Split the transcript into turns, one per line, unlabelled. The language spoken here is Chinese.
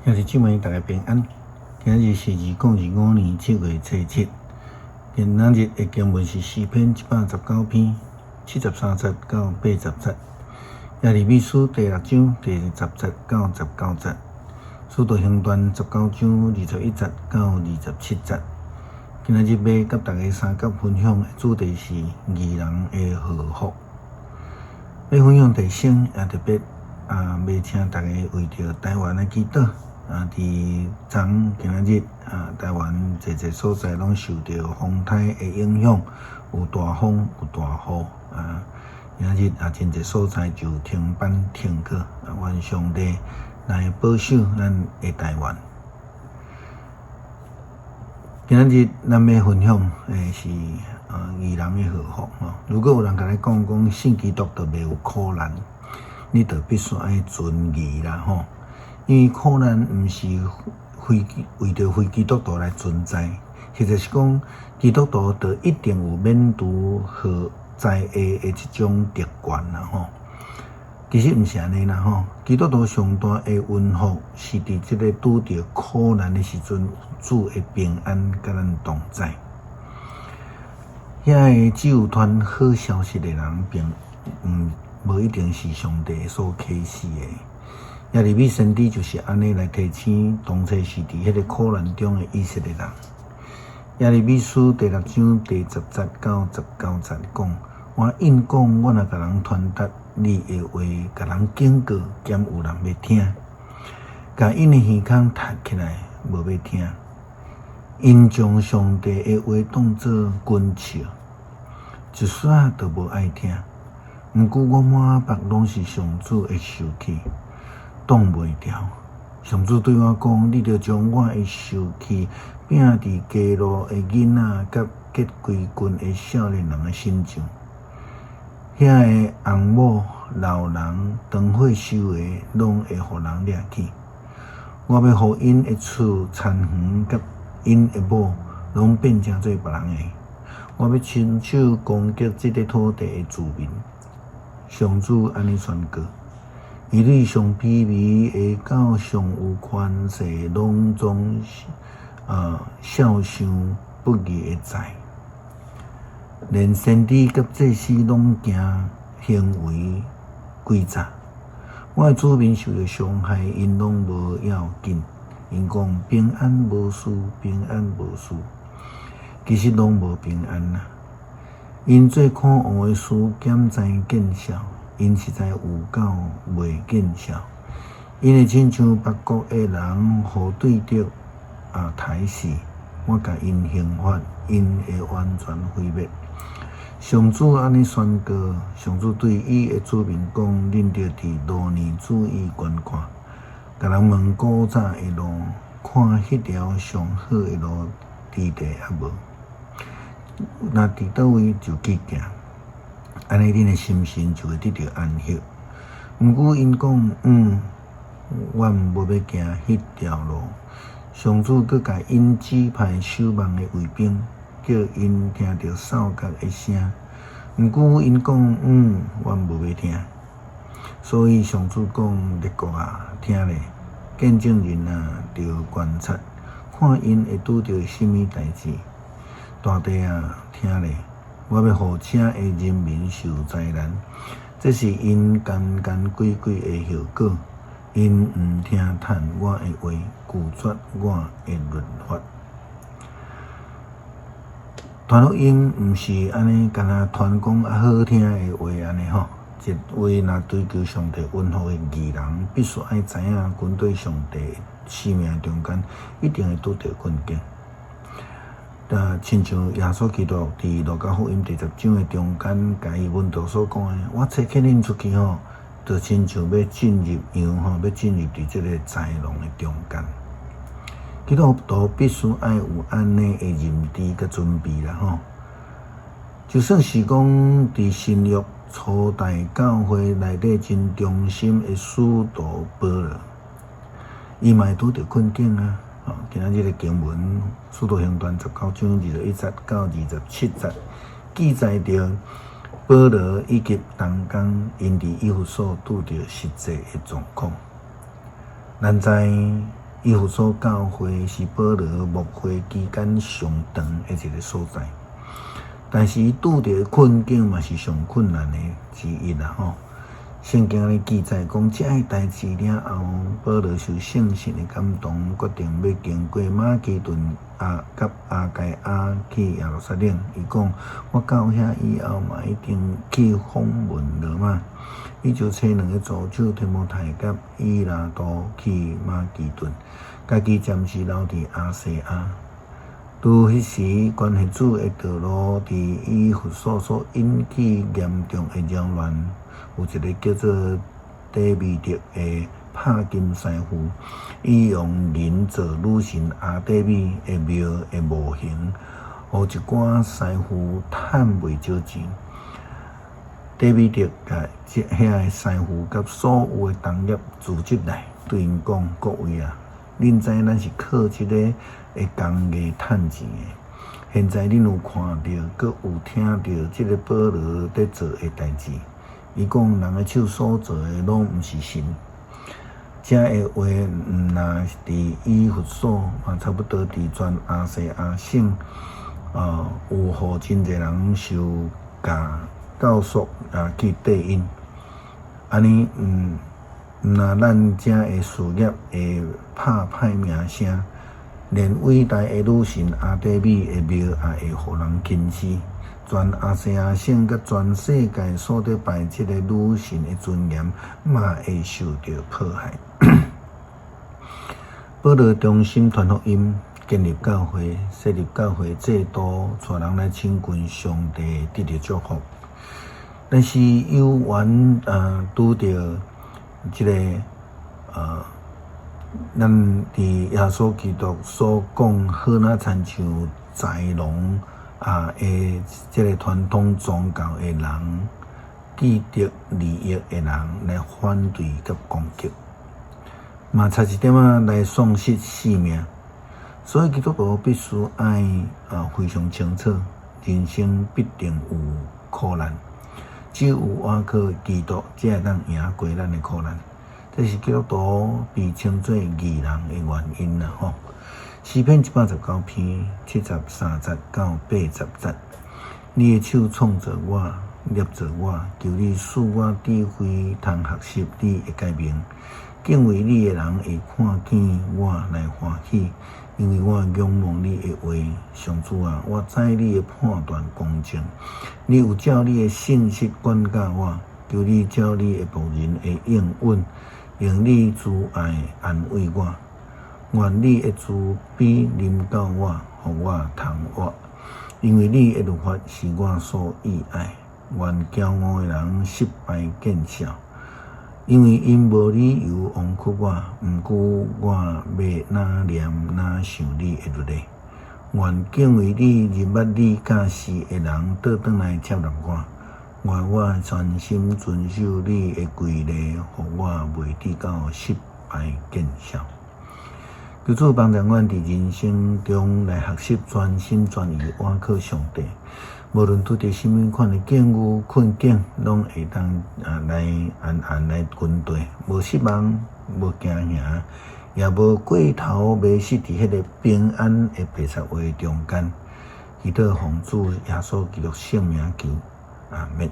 兄弟姊妹，大家平安。今日是2025年7月初7。今仔日的经文是诗篇119篇73节到80节。耶利米书第6章第10节到19节。使徒行传19章21节到27节。今仔日要甲大家三角分享的主题是义人的祸福。要分享提醒也特别要请大家为着台湾的祈祷。伫今仔日台湾侪所在拢受到风台的影响，有大风有大雨今仔日真侪所在就停班停课愿上帝来保守咱的台湾。今仔日咱要分享的是义人的祸福如果有人甲你讲信基督就袂有苦难，你就必须爱遵义啦因为苦难毋是为着非基督徒来存在，实在是讲基督徒就一定有免除灾厄的这种特权其实毋是安尼啦基督徒上大的运福是伫即个拄着苦难的时阵，主的平安甲咱同在。遐个只有传好消息的人，并无一定是上帝所启示的。耶利米先知就是安尼来提醒当初是伫迄个苦难中的以色列人。耶利米书第6章第10节到19节讲：我应讲，我若甲人传达你的话，甲人警告，兼有人要听。甲因的耳孔塌起来，无要听。因将上帝的话当作棍笑，一丝都无爱听。毋过我满腹拢是上主的受气。挡袂牢，上主对我讲：你着将我的受气摒伫街路的囡仔甲结归群的少年人的身上。遐个翁某、老人、长岁寿的，拢会互人掠去。我要互因的厝田园甲因的某，拢变成做别人的。我要亲手攻击这个土地的居民。上主安尼宣告。伊对上卑微的到上有权势，拢总孝尚不义的在，连先知甲祭司拢行为诡诈。我的子民受到伤害，因拢无要紧。因讲平安无事，平安无事，其实拢无平安因做可恶的事，减灾见效。因实在有够袂见效，因会亲像别国的人，互对着台视，我甲因刑罚，因会完全毁灭。上主安尼宣告，上主对伊的子民讲：恁着伫路年注意观看，甲人问古早的路，看迄条上好的路伫地啊无？若伫倒位就去行。安尼，恁的心神就会得到安息。毋过，因讲，我无要行迄条路。上主阁甲因指派守望的卫兵，叫因听到哨角的声。毋过，因讲，我无要听。所以，上主讲：列国听咧，见证人着观察，看因会拄着甚物代志。大地听咧。我要互请的人民受灾难，这是因干鬼的后果。因毋听叹我的话，拒绝我的律法。传福音毋是安尼，干那传讲好听的话安尼一话若追求上帝恩福的义人，必须爱知影，军队上帝生命中间一定会拄着困境。亲像耶稣基督伫路加福音第10章的中间，甲伊门徒所讲的：我册起恁出去就亲像要进入羊要进入伫这个豺狼的中间。基督徒必须爱有安尼的认知甲准备啦就算是讲伫新约初代教会内底真忠心的使徒保罗，伊嘛会拄着困境今仔日的经文《使徒行传》19章21节到27节，记载着保罗以及同工因伫以弗所拄着实际的状况。咱知以弗所教会是保罗牧会期间上长的一个所在，但是伊拄着困境嘛是上困难的之一啦吼。圣经里记载讲，这些代志了后，保罗受圣神的感动，决定要经过马其顿甲阿盖亚去耶路撒冷。伊讲，我到遐以后嘛，一定去访问罗马。伊就找两个助手提摩太甲以拉多去马其顿，家己暂时留伫亚细亚。拄迄时，关系主的道路伫以弗所所引起严重的扰乱。有一个叫做底米特的帕金师傅，伊用银做女神阿底米的庙的模型，互一寡师傅趁袂少钱。底米特甲遐个师傅甲所有的同业组织来，对因讲：各位啊，恁知咱是靠即个的工艺趁钱的。现在恁有看到，佮有听到即个保罗在做的代志。伊讲人的手所做的拢毋是神，这个话若是伫以弗所，嘛差不多伫全亚细亚省，有互真侪人受教唆去对应。安尼若咱遮的事业会拍歹名声，连伟大的女神阿底米的庙也会互人轻视。全亚细亚省甲全世界所得拜即个女神的尊严，嘛会受到迫害。保罗中心传福音，建立教会，设立教会制度，带人来亲近上帝，得到祝福。但是有缘拄着即个咱伫耶稣基督所讲，好若亲像豺狼。即个传统宗教的人，既得利益的人来反对甲攻击，嘛差一点来丧失性命。所以基督徒必须爱非常清楚，人生必定有苦难，只有依靠基督，才会当赢过咱的苦难。这是基督徒被称作义人的原因啦吼。诗篇119篇73节到80节，你的手创造我，捏造我，求你使我智慧通学习你的诫命。敬畏你的人会看见我来欢喜，因为我仰望你的话。上主啊，我知你的判断公正，你有照你的信息管教我，求你照你的仆人的应允，用你慈爱安慰我。愿你的慈悲临到我，互我通活，因为你的律法是我所喜爱。愿骄傲的人失败见效，因为因无理由枉屈我，毋过我要哪念哪想你的律例。愿敬畏你、认捌你教示的人倒转来接纳我。愿我全心遵守你的规律，互我袂抵到失败见效。求主帮助阮伫人生中来学习全心全意倚靠上帝，无论拄着什么款的境遇困境，拢会当来安安来面对，无失望，无惊吓，也无过头迷失伫迄个平安的白沙湾中间。祈祷奉主耶稣基督圣名求，阿们。